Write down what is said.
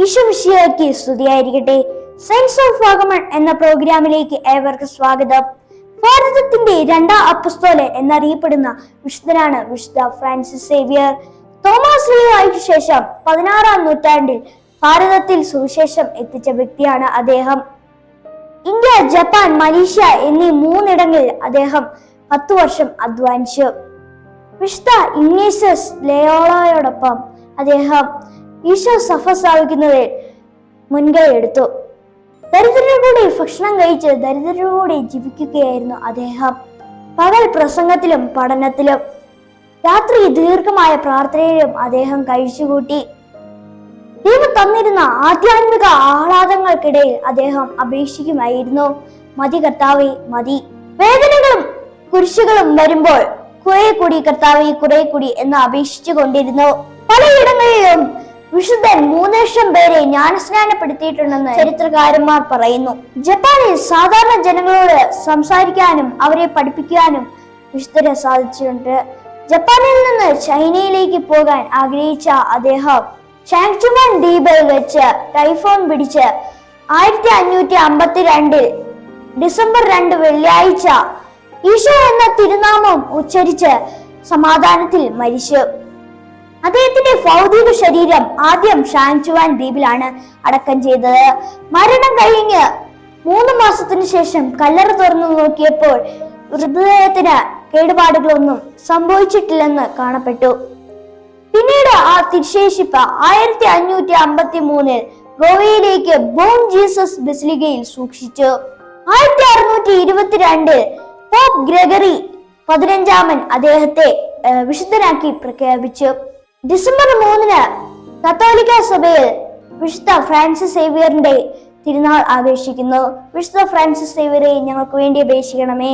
ഈശോ മിശിഹായ്ക്ക് സ്തുതിയായിരിക്കട്ടെ. Science of Vagamon എന്ന പ്രോഗ്രാമിലേക്ക് ഏവർക്കും സ്വാഗതം. ഭാരതത്തിന്റെ രണ്ടാം അപ്പസ്തോലൻ എന്നറിയപ്പെടുന്ന വിശുദ്ധനാണ് വിശുദ്ധ ഫ്രാൻസിസ് സേവിയർ. തോമസ് ലീവായ്ക്ക് ശേഷം 16-ാം നൂറ്റാണ്ടിൽ ഭാരതത്തിൽ സുവിശേഷം എത്തിച്ച വ്യക്തിയാണ് അദ്ദേഹം. ഇന്ത്യ, ജപ്പാൻ, മലേഷ്യ എന്നീ 3 ഇടങ്ങളിൽ അദ്ദേഹം 10 വർഷം അധ്വാനിച്ചു. വിശുദ്ധ ഇഗ്നേഷ്യസ് ലയോളയോടൊപ്പം അദ്ദേഹം ഈശോ സഭ സ്ഥാപിക്കുന്നതിൽ മുൻകൈ എടുത്തു. ദരിദ്രരുടെ ഭക്ഷണം കഴിച്ച് ദരിദ്രരോടെ ജീവിക്കുകയായിരുന്നു അദ്ദേഹം. പകൽ പ്രസംഗത്തിലും പഠനത്തിലും, രാത്രി ദീർഘമായ പ്രാർത്ഥനയിലും അദ്ദേഹം കഴിച്ചുകൂട്ടി. ദൈവം തന്നിരുന്ന ആധ്യാത്മിക ആഹ്ലാദങ്ങൾക്കിടയിൽ അദ്ദേഹം അപേക്ഷിക്കുമായിരുന്നു, മതി കർത്താവേ മതി. വേദനകളും കുരിശുകളും വരുമ്പോൾ കുറെ കൂടി കർത്താവേ കുറെ കൂടി എന്ന് അപേക്ഷിച്ചു കൊണ്ടിരുന്നു. പലയിടങ്ങളിലും വിശുദ്ധൻ 3,000 പേരെ ജ്ഞാനസ്നാനപ്പെടുത്തിയിട്ടുണ്ടെന്ന് ചരിത്രകാരന്മാർ പറയുന്നു. ജപ്പാനിൽ സാധാരണ ജനങ്ങളോട് സംസാരിക്കാനും അവരെ പഠിപ്പിക്കാനും വിശുദ്ധന് സാധിച്ചിട്ടുണ്ട്. ജപ്പാനിൽ നിന്ന് ചൈനയിലേക്ക് പോകാൻ ആഗ്രഹിച്ച അദ്ദേഹം ഷാങ്ചുവാൻ ദ്വീപിൽ വെച്ച് ടൈഫോൺ പിടിച്ച് 1552 ഡിസംബർ 2 വെള്ളിയാഴ്ച ഈശോ എന്ന തിരുനാമം ഉച്ചരിച്ച് സമാധാനത്തിൽ മരിച്ചു. അദ്ദേഹത്തിന്റെ ഭൗതിക ശരീരം ആദ്യം ഷാങ്ചുവാൻ ദ്വീപിലാണ് അടക്കം ചെയ്തത്. മരണം കഴിഞ്ഞ് 3 മാസത്തിന് ശേഷം കല്ലറ തുറന്നു നോക്കിയപ്പോൾ ഹൃദയത്തിന് കേടുപാടുകളൊന്നും സംഭവിച്ചിട്ടില്ലെന്ന് കാണപ്പെട്ടു. പിന്നീട് ആ തിരുശേഷിപ്പ് 1553 ഗോവയിലേക്ക് ബോൺ ജീസസ് ബസിലിക്കയിൽ സൂക്ഷിച്ചു. 1622 പോപ്പ് ഗ്രെഗറി 15 അദ്ദേഹത്തെ വിശുദ്ധനാക്കി പ്രഖ്യാപിച്ചു. ഡിസംബർ 3 കത്തോലിക്ക സഭയിൽ വിശുദ്ധ ഫ്രാൻസിസ് സേവിയറിന്റെ തിരുനാൾ ആഘോഷിക്കുന്നു. വിശുദ്ധ ഫ്രാൻസിസ് സേവിയറെ ഞങ്ങൾക്ക് വേണ്ടി അപേക്ഷിക്കണമേ.